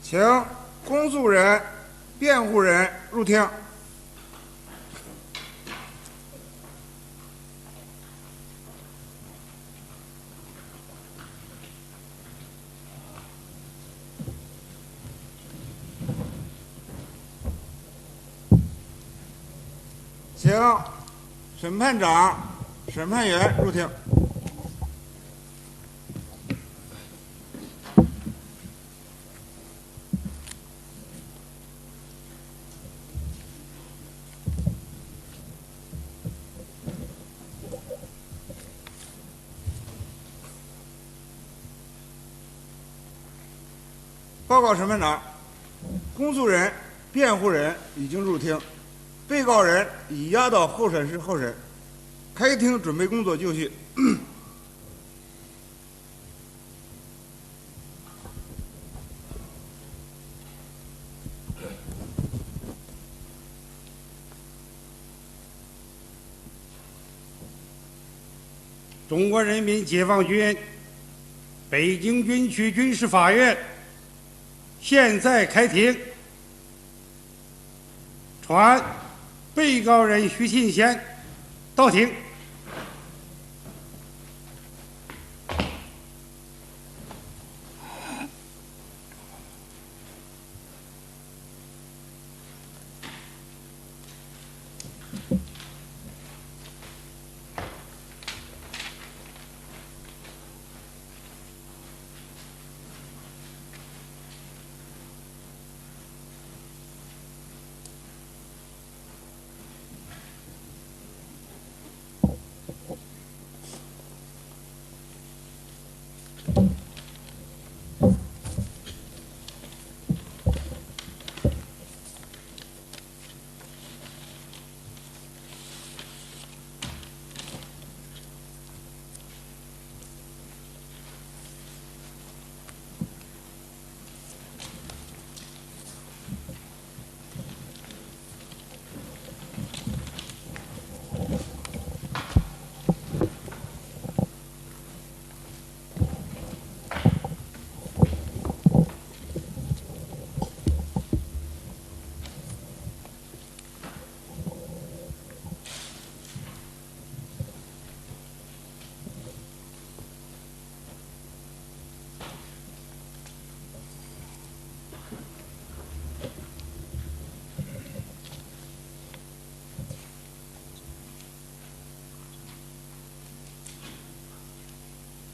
请公诉人、辩护人入庭。请审判长、审判员入庭。报告审判长，公诉人、辩护人已经入庭，被告人已押到候审室候审，开庭准备工作就绪。中国人民解放军北京军区军事法院现在开庭，传被告人徐庆贤到庭。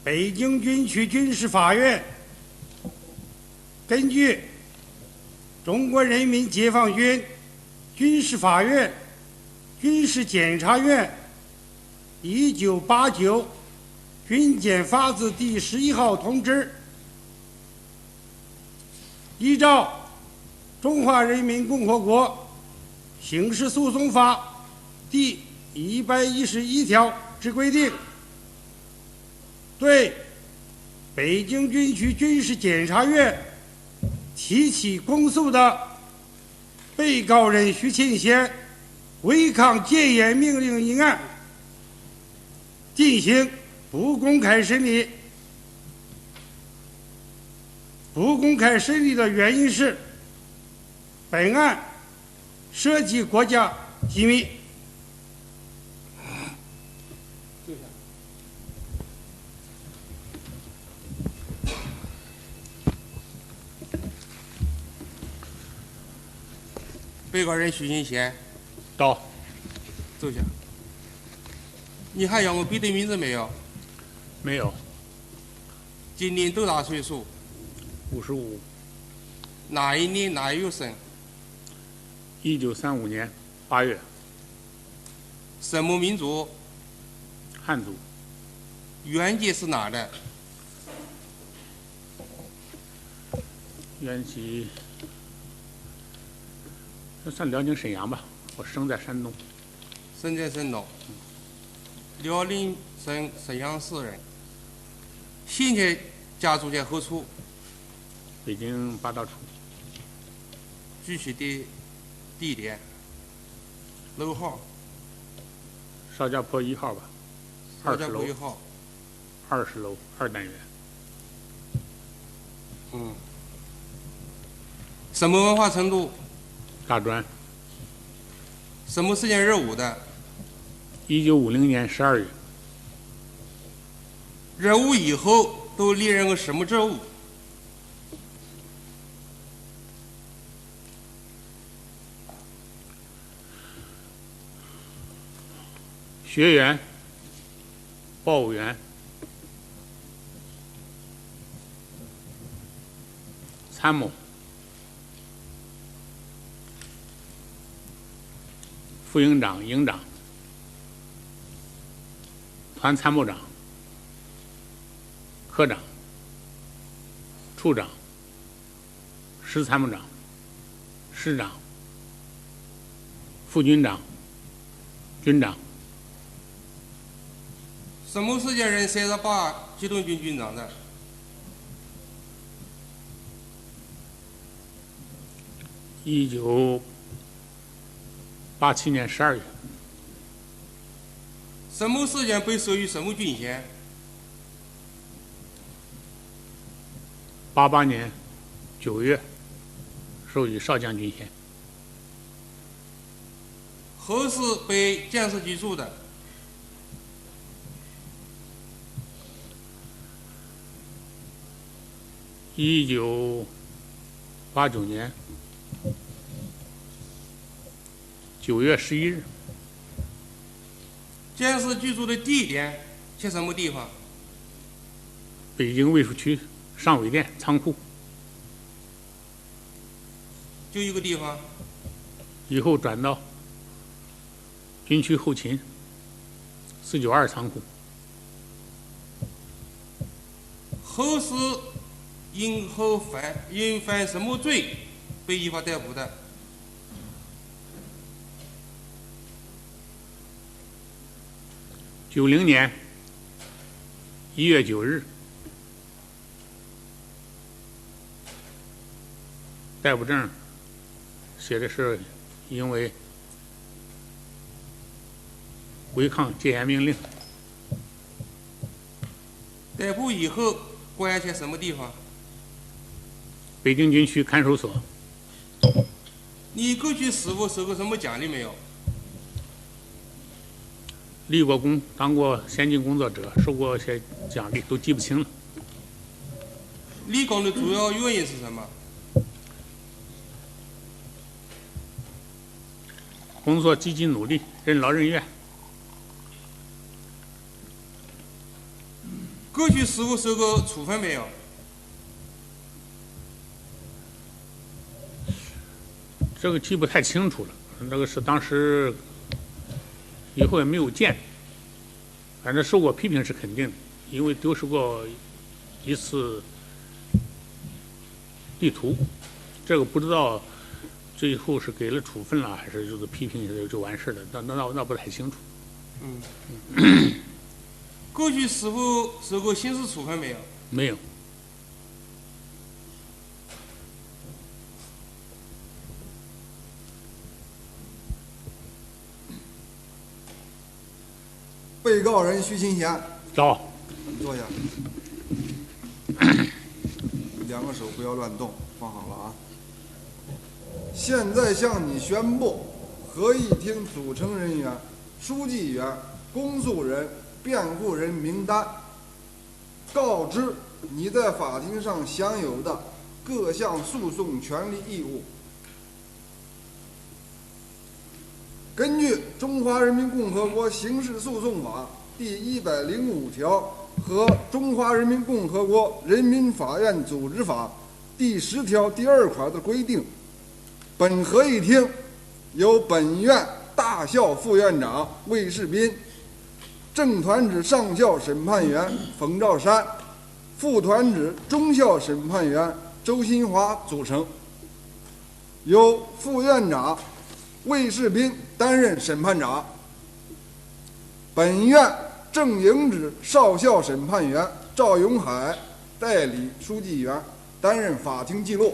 北京军区军事法院根据中国人民解放军军事法院军事检察院1989军检法字第11号通知，依照中华人民共和国刑事诉讼法第111条之规定，对北京军区军事检察院提起公诉的被告人徐庆贤违抗戒严命令一案进行不公开审理。不公开审理的原因是，本案涉及国家机密。被告人徐庆贤，到，坐下。你还要我比对名字没有？没有。今年多大岁数？55。哪一年哪一月生？1935年8月。什么民族？汉族。原籍是哪的？原籍算辽宁沈阳吧，我生在山东。生在山东。辽宁省沈阳市人。现在家住在何处？北京八大处。具体的地点、楼号？邵家坡1号吧。邵家坡1号。20楼2单元。什么文化程度？大专。什么时间入伍的？ 1950年12月。入伍以后都历任个什么职务？学员、报务员、参谋、副营长、营长、团参谋长、科长、处长、师参谋长、师长、副军长、军长。什么时间任38机动军军长的？1987年12月。什么时间被授予什么军衔？88年9月，授予少将军衔。何时被建设局处的？1989年9月11日。建设居住的地点在什么地方？北京卫戍区上委店仓库。就一个地方。以后转到军区后勤492仓库。何时因犯什么罪被依法逮捕的？90年1月9日，逮捕证写的是因为违抗戒严命令。逮捕以后关押在什么地方？北京军区看守所。你过去是否受过什么奖励没有？立过功，当过先进工作者，受过一些奖励，都记不清了。立功的主要原因是什么？工作积极努力，任劳任怨。过去是否受过处分没有？这个记不太清楚了，那个是当时以后也没有见，反正受过批评是肯定的，因为丢失过一次地图，这个不知道最后是给了处分了，还是就是批评一下就完事了，那不太清楚。过去是否受过刑事处分没有？没有。被告人徐勤贤，到。坐下。两个手不要乱动，放好了啊。现在向你宣布，合议庭组成人员、书记员、公诉人、辩护人名单。告知你在法庭上享有的各项诉讼权利义务。根据《中华人民共和国刑事诉讼法》第105条和《中华人民共和国人民法院组织法》第10条第2款的规定，本合议庭由本院大校副院长魏世斌、正团指上校审判员冯兆山、副团指中校审判员周新华组成，由副院长魏世斌担任审判长，本院正营指少校审判员赵永海代理书记员担任法庭记录。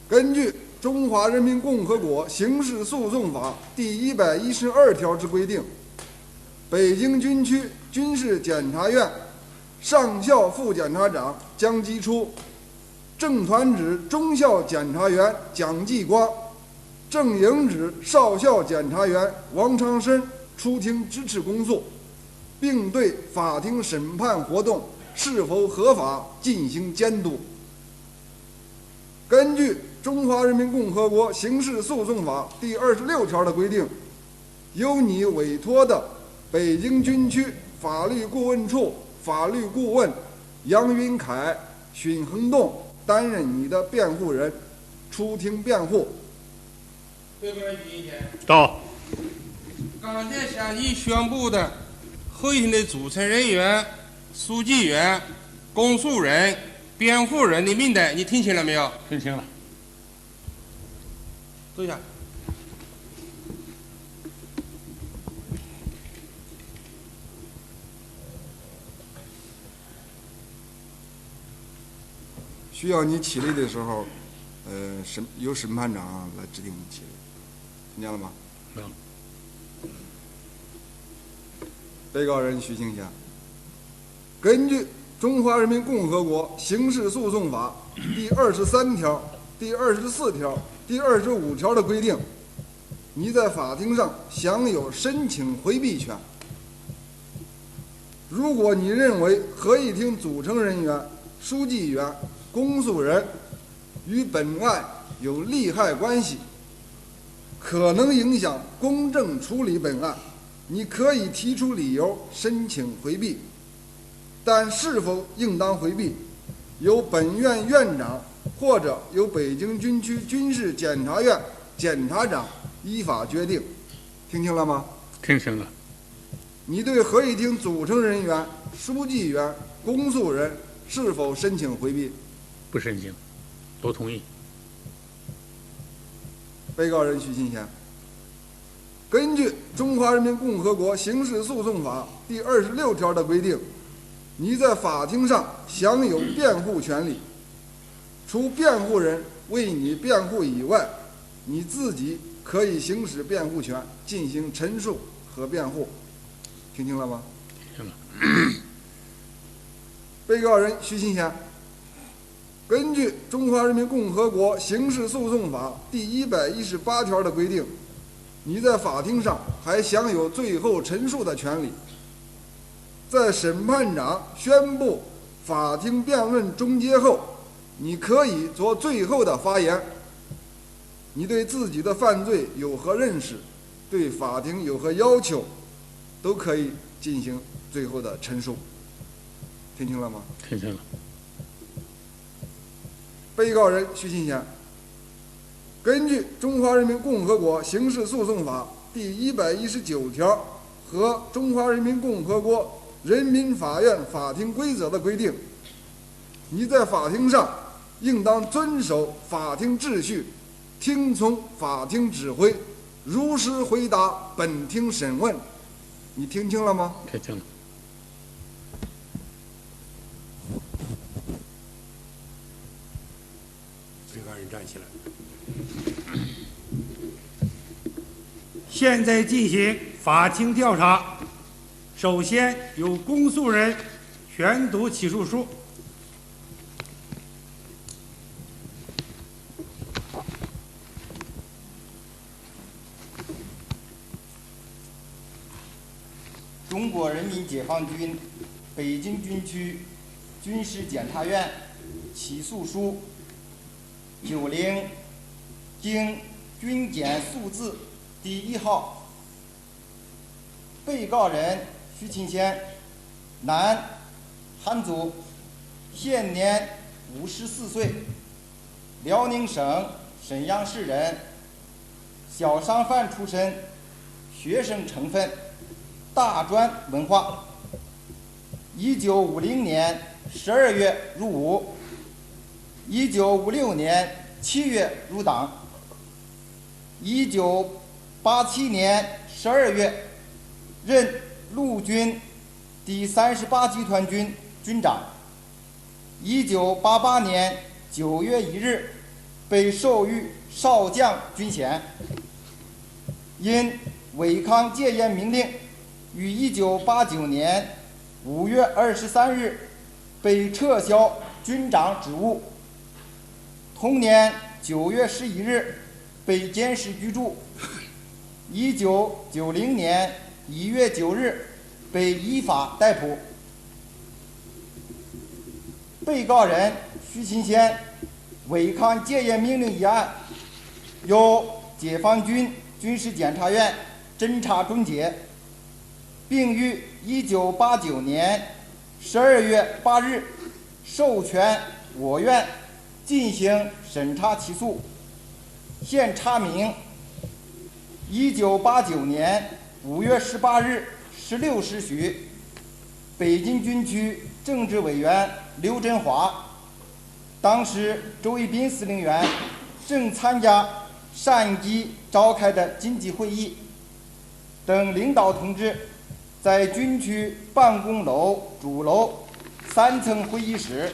根据《中华人民共和国刑事诉讼法》第112条之规定，北京军区军事检察院上校副检察长江基初正团指中校检察员蒋继光、正营指少校检察员王长申出庭支持公诉，并对法庭审判活动是否合法进行监督。根据《中华人民共和国刑事诉讼法》第26条的规定，由你委托的北京军区法律顾问处法律顾问杨云凯、许恒栋担任你的辩护人，出庭辩护。对不对？于先生。到。刚才向你宣布的合议庭的组成人员、书记员、公诉人、辩护人的名单，你听清了没有？听清了。坐下。需要你起立的时候，由审判长来指定你起立，听见了吗？被告人徐庆霞，根据《中华人民共和国刑事诉讼法》第23条、第24条、第25条的规定，你在法庭上享有申请回避权。如果你认为合议庭组成人员、书记员、公诉人与本案有利害关系，可能影响公正处理本案，你可以提出理由申请回避，但是否应当回避，由本院院长或者由北京军区军事检察院检察长依法决定。听清了吗？听清了。你对合议庭组成人员、书记员、公诉人是否申请回避？不申请，都同意。被告人徐新贤，根据《中华人民共和国刑事诉讼法》第26条的规定，你在法庭上享有辩护权利，除辩护人为你辩护以外，你自己可以行使辩护权进行陈述和辩护。听清了吗？听了。被告人徐新贤，根据《中华人民共和国刑事诉讼法》第118条的规定，你在法庭上还享有最后陈述的权利。在审判长宣布法庭辩论终结后，你可以做最后的发言。你对自己的犯罪有何认识，对法庭有何要求，都可以进行最后的陈述。听清了吗？听清了。被告人徐新贤，根据《中华人民共和国刑事诉讼法》第119条和《中华人民共和国人民法院法庭规则》的规定，你在法庭上应当遵守法庭秩序，听从法庭指挥，如实回答本庭审问。你听清了吗？听清了。被告人站起来。现在进行法庭调查，首先由公诉人宣读起诉书。中国人民解放军北京军区军事检察院起诉书90经军检诉字第1号，被告人徐勤先，男，汉族，现年54岁，辽宁省沈阳市人，小商贩出身，学生成分，大专文化。1950年12月入伍，1956年7月入党，1987年12月任陆军第38集团军军长，1988年9月1日被授予少将军衔，因违抗戒严命令，于1989年5月23日被撤销军长职务，同年9月11日被监视居住，1990年1月9日被依法逮捕。被告人徐勤先违抗戒严命令一案，由解放军军事检察院侦查终结，并于1989年12月8日授权我院进行审查起诉。现查明1989年5月18日16时许，北京军区政治委员刘振华，当时周一斌司令员正参加上级召开的经济会议，等领导同志在军区办公楼主楼3层会议室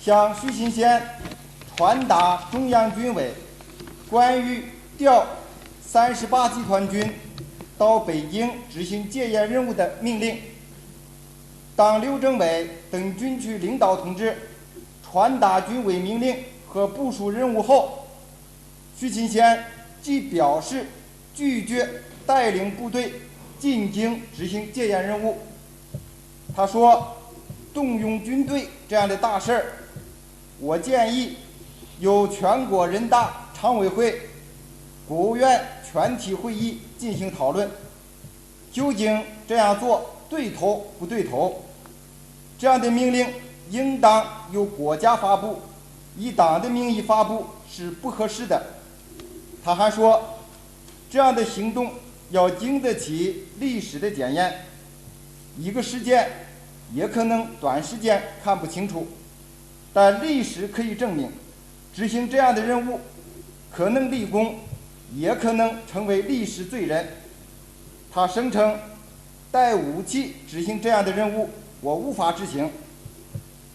向徐勤先传达中央军委关于调38集团军到北京执行戒严任务的命令。当刘政委等军区领导同志传达军委命令和部署任务后，徐勤先即表示拒绝带领部队进京执行戒严任务。他说，动用军队这样的大事儿，我建议由全国人大常委会、国务院全体会议进行讨论，究竟这样做对头不对头？这样的命令应当由国家发布，以党的名义发布是不合适的。他还说，这样的行动要经得起历史的检验，一个事件也可能短时间看不清楚，但历史可以证明，执行这样的任务可能立功，也可能成为历史罪人。他声称，带武器执行这样的任务，我无法执行。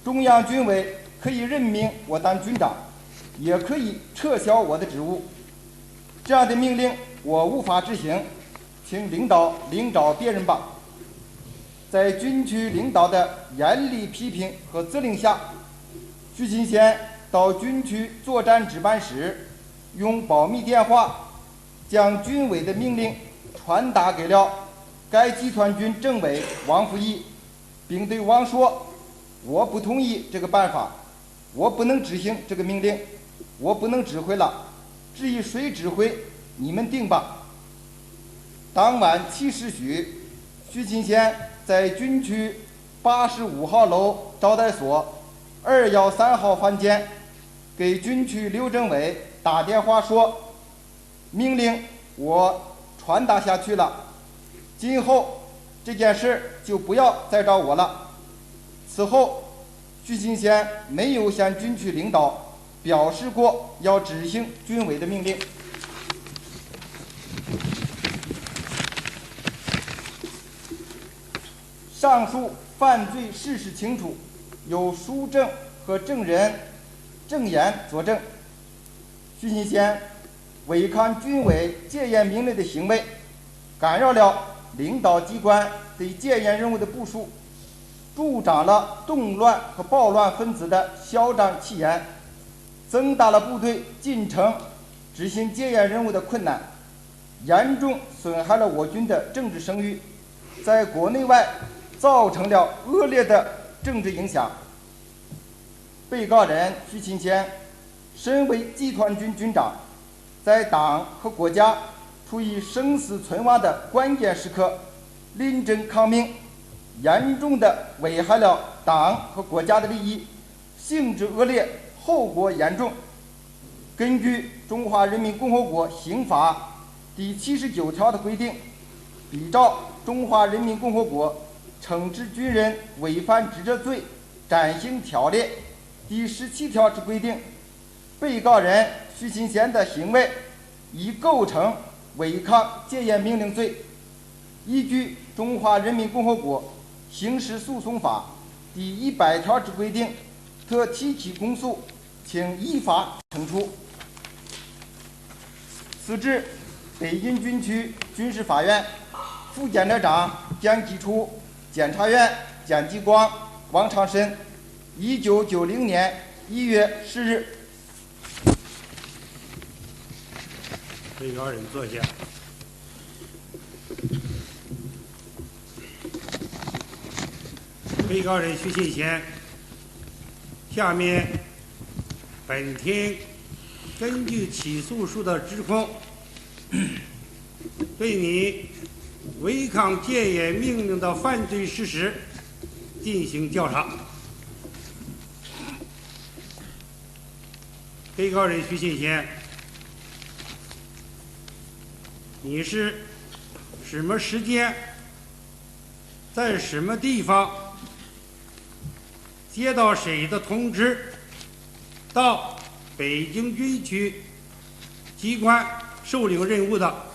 中央军委可以任命我当军长，也可以撤销我的职务。这样的命令我无法执行，请领导另找别人吧。在军区领导的严厉批评和责令下，徐勤先到军区作战值班室，用保密电话将军委的命令传达给了该集团军政委王福义，并对王说，我不同意这个办法，我不能执行这个命令，我不能指挥了，至于谁指挥，你们定吧。当晚7时许，徐勤先在军区85号楼招待所213号房间给军区刘政委打电话说，命令我传达下去了，今后这件事就不要再找我了。此后，徐勤先没有向军区领导表示过要执行军委的命令。上述犯罪事实清楚，有书证和证人证言作证。徐勤先违抗军委戒严命令的行为，干扰了领导机关对戒严任务的部署，助长了动乱和暴乱分子的嚣张气焰，增大了部队进城执行戒严任务的困难，严重损害了我军的政治声誉，在国内外造成了恶劣的政治影响。被告人徐勤先身为集团军军长，在党和国家处于生死存亡的关键时刻，临阵抗命，严重地危害了党和国家的利益，性质恶劣，后果严重。根据《中华人民共和国刑法》第79条的规定，比照《中华人民共和国惩治军人违反职责罪暂行条例》第17条之规定，被告人徐勤先的行为已构成违抗戒严命令罪，依据《中华人民共和国刑事诉讼法》第100条之规定，特提起公诉，请依法惩处。此致北京军区军事法院副检察长蒋继初、检察院蒋继光、王长申1990年1月10日。被告人坐下。被告人徐庆贤，下面本庭根据起诉书的指控，对你违抗戒严命令的犯罪事实进行调查。被告人徐庆贤，你是什么时间，在什么地方接到谁的通知，到北京军区机关受领任务的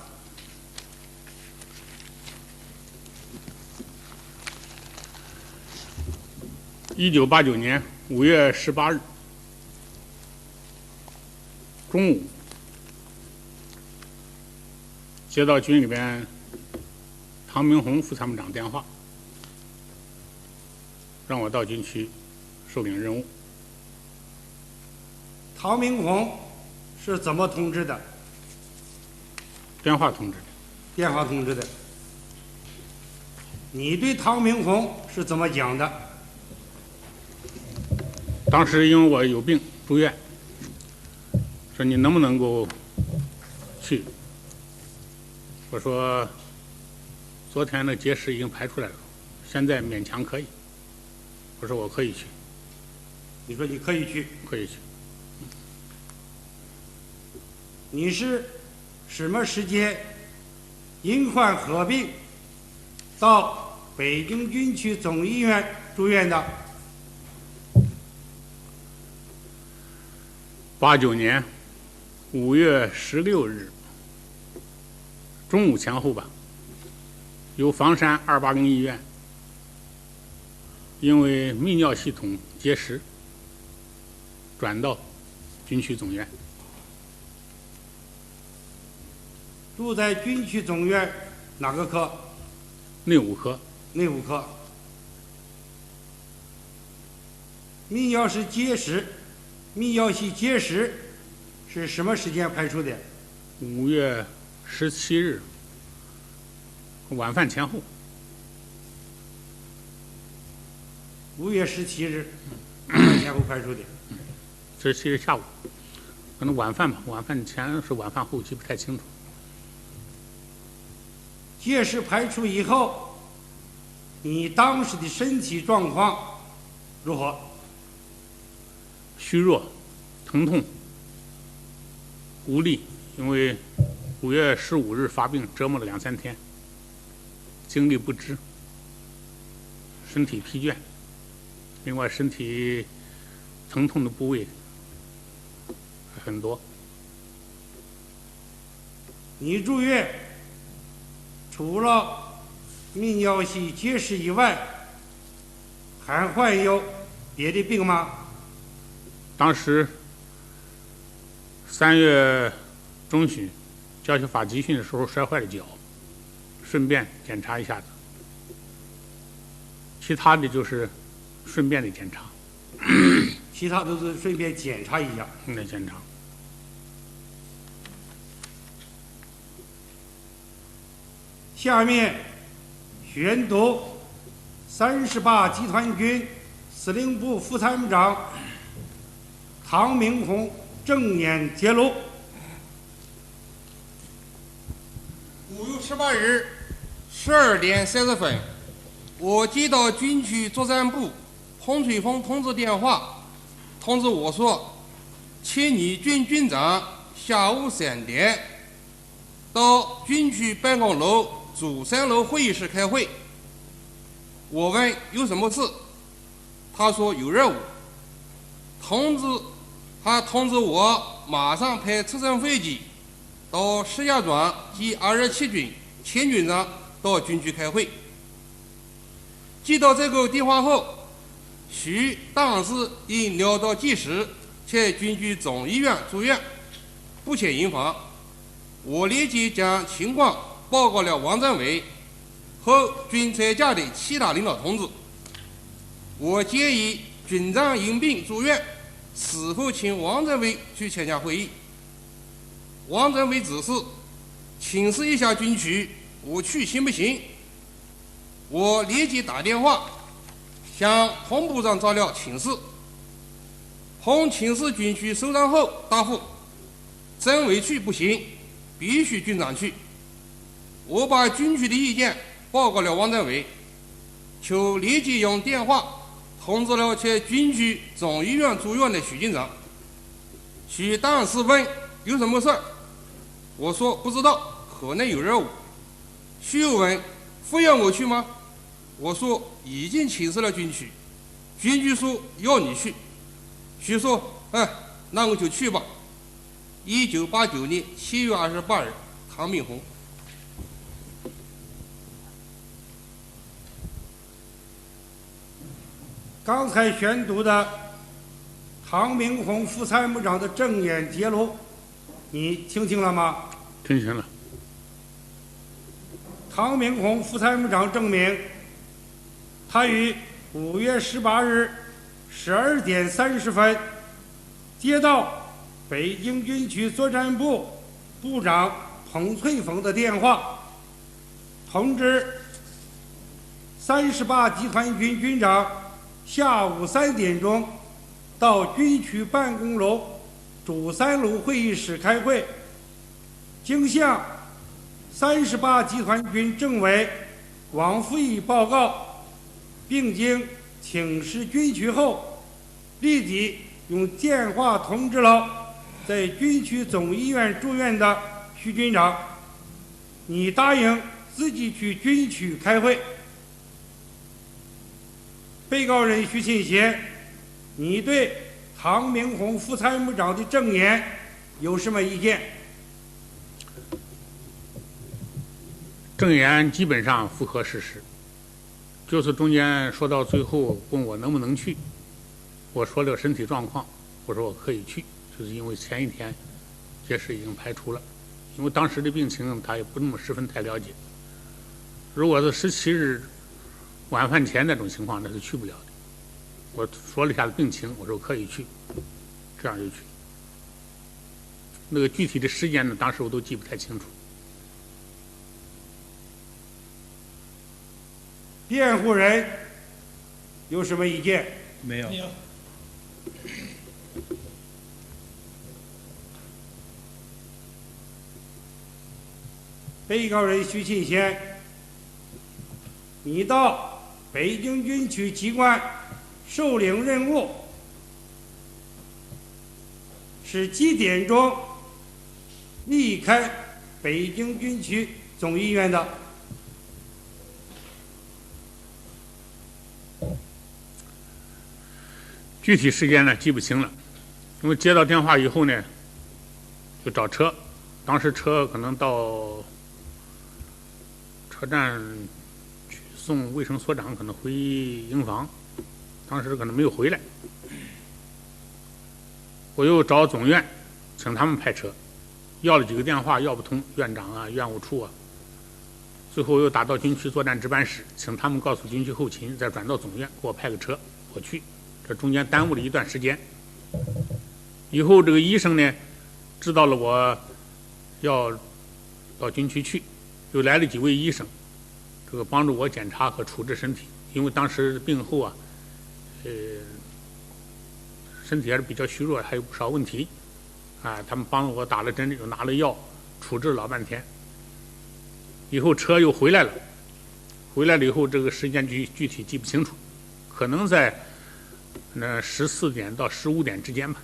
？1989年5月18日中午，接到军里边唐明宏副参谋长电话，让我到军区受领任务。唐明宏是怎么通知的？电话通知的。电话通知的。你对唐明宏是怎么讲的？当时因为我有病住院，说你能不能够去？我说昨天的结石已经排出来了，现在勉强可以。我说我可以去。你说你可以去？可以去。你是什么时间因患合并到北京军区总医院住院的？89年5月16日中午前后吧，由房山280医院因为泌尿系统结石转到军区总院。住在军区总院哪个科？内务科。内务科。泌尿系结石，泌尿系结石是什么时间排出的？5月17日晚饭前后。5月17日晚饭前后排出的。17日下午，可能晚饭吧，晚饭前是晚饭后，记不太清楚。结石排出以后，你当时的身体状况如何？虚弱、疼痛、无力，因为5月15日发病，折磨了2、3天，精力不支，身体疲倦，另外身体疼痛的部位很多。你住院除了泌尿系结石以外，还患有别的病吗？当时3月中旬教学法集训的时候摔坏了脚，顺便检查一下子，其他的就是顺便的检查。其他都是顺便检查一下。检查。下面宣读38集团军司令部副参谋长唐明宏证言揭露。5月18日12点30分，我接到军区作战部洪翠峰同志电话，通知我说，请你军军长下午3点到军区办公楼主3楼会议室开会。我问有什么事，他说有任务。他通知我马上派直升飞机到石家庄及227军前军长到军区开会。接到这个电话后，徐当时因尿道结石在军区总医院住院，不欠营房。我立即将情况报告了王政委和军在家的其他领导同志。我建议军长因病住院，是否请王政委去参加会议。王政委指示请示一下军区，我去行不行？我立即打电话向彭部长找了请示。彭请示军区首长后答复，政委去不行，必须军长去。我把军区的意见报告了王政委，就立即用电话通知了在军区总医院住院的许军长。许当时问有什么事儿，我说不知道，可能有任务。许又问非要我去吗？我说已经请示了军区，军区说要你去。许说那我就去吧。1989年7月28日，唐明宏。刚才宣读的唐明宏副参谋长的证言揭露，你听清了吗？听清了。唐明宏副参谋长证明，他于5月18日12点30分接到北京军区作战部部长彭翠凤的电话，通知38集团军军长下午3点钟到军区办公楼主3楼会议室开会。经向38集团军政委王复义报告，并经请示军区后，立即用电话通知了在军区总医院住院的许军长，你答应自己去军区开会。被告人许庆贤，你对唐明宏副参谋长的证言有什么意见？证言基本上符合事实，就是中间说到最后问我能不能去，我说了身体状况，我说我可以去，就是因为前一天结石已经排除了，因为当时的病情他也不那么十分太了解。如果是17日晚饭前那种情况，那是去不了的。我说了一下病情，我说可以去，这样就去。那个具体的时间呢，当时我都记不太清楚。辩护人有什么意见？没有。被告人许庆贤，你到北京军区机关受领任务是几点钟离开北京军区总医院的具体时间呢记不清了，因为接到电话以后呢，就找车，当时车可能到车站去送卫生所长，可能回营房，当时可能没有回来。我又找总院，请他们派车，要了几个电话要不通，院长啊、院务处啊，最后又打到军区作战值班室，请他们告诉军区后勤，再转到总院给我派个车，我去。这中间耽误了一段时间。以后这个医生呢，知道了我要到军区去，又来了几位医生，这个帮助我检查和处置身体。因为当时病后啊，身体还是比较虚弱，还有不少问题，他们帮助我打了针，又拿了药，处置了老半天。以后车又回来了，回来了以后，这个时间具体记不清楚，可能在那14点到15点之间吧。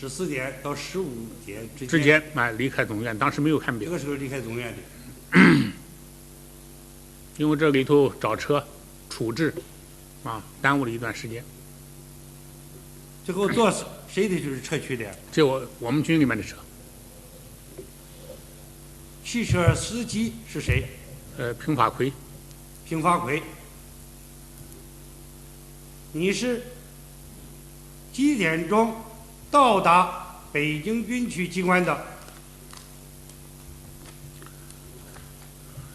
14点到15点之间离开总院，当时没有看表。这个时候离开总院的。因为这里头找车、处置，耽误了一段时间。最后坐谁的就是车去的？这我们军里面的车。汽车司机是谁？平发奎。平发奎。你是几点钟到达北京军区机关的？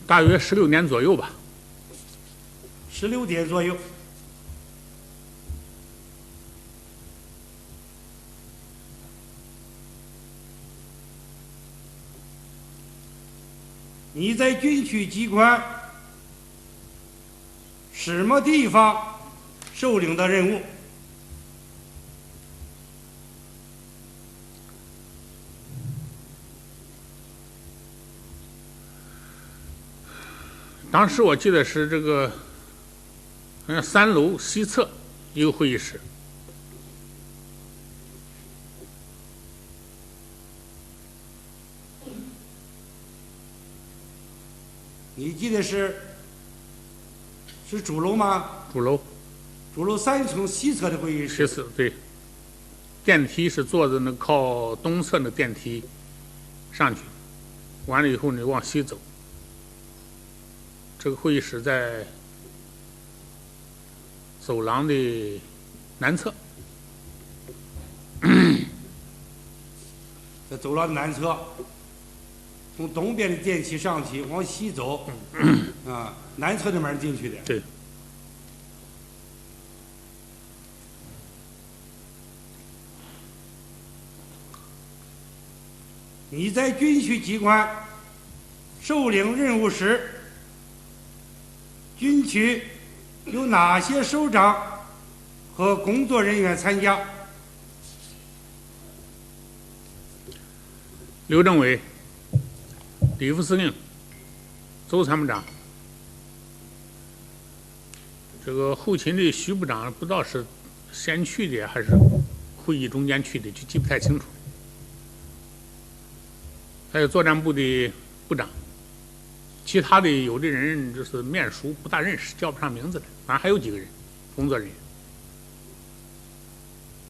大约16点左右吧。16点左右。你在军区机关什么地方受领的任务？当时我记得是这个，好像3楼西侧一个会议室。你记得是主楼吗？主楼主楼3层西侧的会议室。西侧对，电梯是坐在那靠东侧那电梯上去，完了以后你往西走。这个会议室在走廊的南侧。在走廊的南侧，从东边的电梯上去，往西走，啊，南侧的门进去的。对。你在军区机关受领任务时，军区有哪些首长和工作人员参加？刘政委、李副司令、邹参谋长，这个后勤的徐部长不知道是先去的还是会议中间去的，就记不太清楚。还有作战部的部长，其他的有的人就是面熟不大认识，叫不上名字来，反正还有几个人工作人员。